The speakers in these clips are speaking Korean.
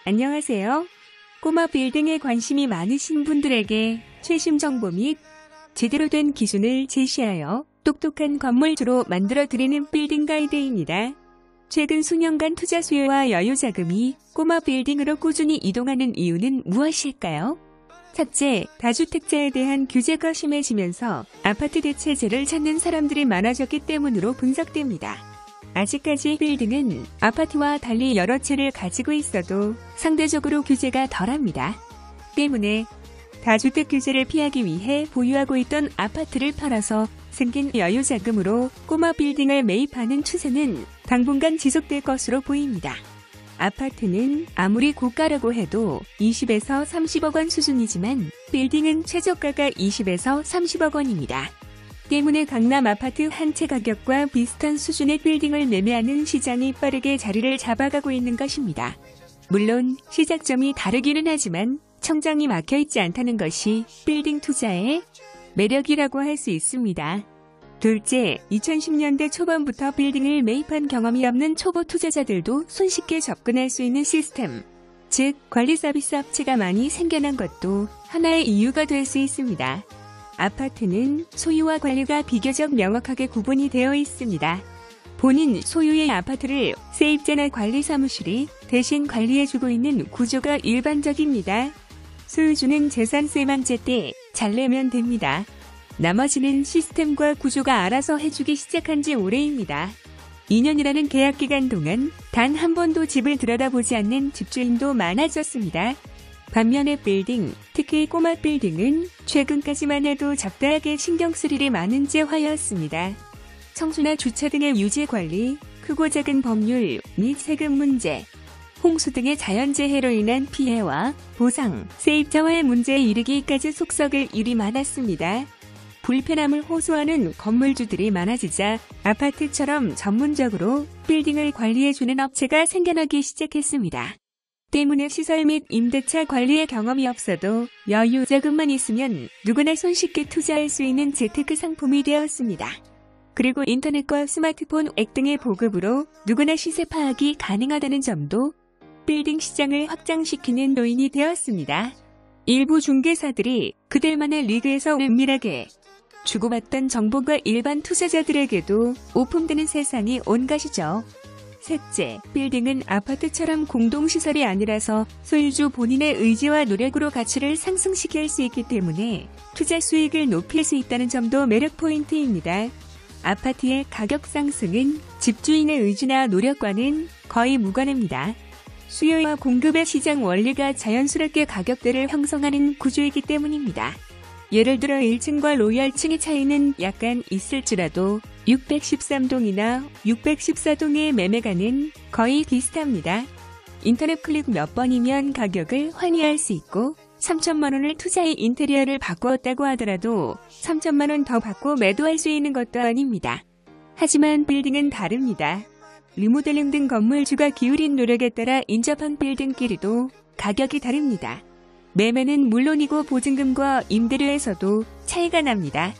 안녕하세요. 꼬마 빌딩에 관심이 많으신 분들에게 최신 정보 및 제대로 된 기준을 제시하여 똑똑한 건물주로 만들어드리는 빌딩 가이드입니다. 최근 수년간 투자 수요와 여유 자금이 꼬마 빌딩으로 꾸준히 이동하는 이유는 무엇일까요? 첫째, 다주택자에 대한 규제가 심해지면서 아파트 대체제를 찾는 사람들이 많아졌기 때문으로 분석됩니다. 아직까지 빌딩은 아파트와 달리 여러 채를 가지고 있어도 상대적으로 규제가 덜합니다. 때문에 다주택 규제를 피하기 위해 보유하고 있던 아파트를 팔아서 생긴 여유 자금으로 꼬마 빌딩을 매입하는 추세는 당분간 지속될 것으로 보입니다. 아파트는 아무리 고가라고 해도 20에서 30억 원 수준이지만 빌딩은 최저가가 20에서 30억 원입니다. 때문에 강남 아파트 한 채 가격과 비슷한 수준의 빌딩을 매매하는 시장이 빠르게 자리를 잡아가고 있는 것입니다. 물론 시작점이 다르기는 하지만 청장이 막혀있지 않다는 것이 빌딩 투자의 매력이라고 할 수 있습니다. 둘째, 2010년대 초반부터 빌딩을 매입한 경험이 없는 초보 투자자들도 손쉽게 접근할 수 있는 시스템, 즉 관리 서비스 업체가 많이 생겨난 것도 하나의 이유가 될 수 있습니다. 아파트는 소유와 관리가 비교적 명확하게 구분이 되어 있습니다. 본인 소유의 아파트를 세입자나 관리사무실이 대신 관리해주고 있는 구조가 일반적입니다. 소유주는 재산세만 제때 잘 내면 됩니다. 나머지는 시스템과 구조가 알아서 해주기 시작한 지 오래입니다. 2년이라는 계약기간 동안 단 한 번도 집을 들여다보지 않는 집주인도 많아졌습니다. 반면에 빌딩, 특히 꼬마 빌딩은 최근까지만 해도 적당하게 신경 쓸 일이 많은 재화였습니다. 청소나 주차 등의 유지 관리, 크고 작은 법률 및 세금 문제, 홍수 등의 자연재해로 인한 피해와 보상, 세입자와의 문제에 이르기까지 속썩을 일이 많았습니다. 불편함을 호소하는 건물주들이 많아지자 아파트처럼 전문적으로 빌딩을 관리해주는 업체가 생겨나기 시작했습니다. 때문에 시설 및 임대차 관리의 경험이 없어도 여유 자금만 있으면 누구나 손쉽게 투자할 수 있는 재테크 상품이 되었습니다. 그리고 인터넷과 스마트폰 앱 등의 보급으로 누구나 시세 파악이 가능하다는 점도 빌딩 시장을 확장시키는 요인이 되었습니다. 일부 중개사들이 그들만의 리그에서 은밀하게 주고받던 정보가 일반 투자자들에게도 오픈되는 세상이 온 것이죠. 셋째, 빌딩은 아파트처럼 공동시설이 아니라서 소유주 본인의 의지와 노력으로 가치를 상승시킬 수 있기 때문에 투자 수익을 높일 수 있다는 점도 매력 포인트입니다. 아파트의 가격 상승은 집주인의 의지나 노력과는 거의 무관합니다. 수요와 공급의 시장 원리가 자연스럽게 가격대를 형성하는 구조이기 때문입니다. 예를 들어 1층과 로열층의 차이는 약간 있을지라도 613동이나 614동의 매매가는 거의 비슷합니다. 인터넷 클릭 몇 번이면 가격을 환희할 수 있고 3천만 원을 투자해 인테리어를 바꾸었다고 하더라도 3천만 원 더 받고 매도할 수 있는 것도 아닙니다. 하지만 빌딩은 다릅니다. 리모델링 등 건물주가 기울인 노력에 따라 인접한 빌딩끼리도 가격이 다릅니다. 매매는 물론이고 보증금과 임대료에서도 차이가 납니다.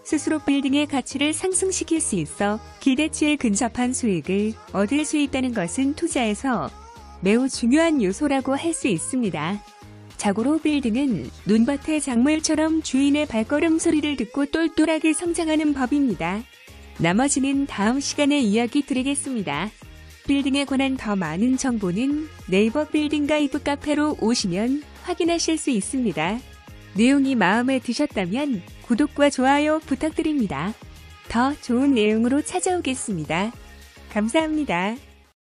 스스로 빌딩의 가치를 상승시킬 수 있어 기대치에 근접한 수익을 얻을 수 있다는 것은 투자에서 매우 중요한 요소라고 할 수 있습니다. 자고로 빌딩은 논밭의 작물처럼 주인의 발걸음 소리를 듣고 똘똘하게 성장하는 법입니다. 나머지는 다음 시간에 이야기 드리겠습니다. 빌딩에 관한 더 많은 정보는 네이버 빌딩 가이드 카페로 오시면 확인하실 수 있습니다. 내용이 마음에 드셨다면 구독과 좋아요 부탁드립니다. 더 좋은 내용으로 찾아오겠습니다. 감사합니다.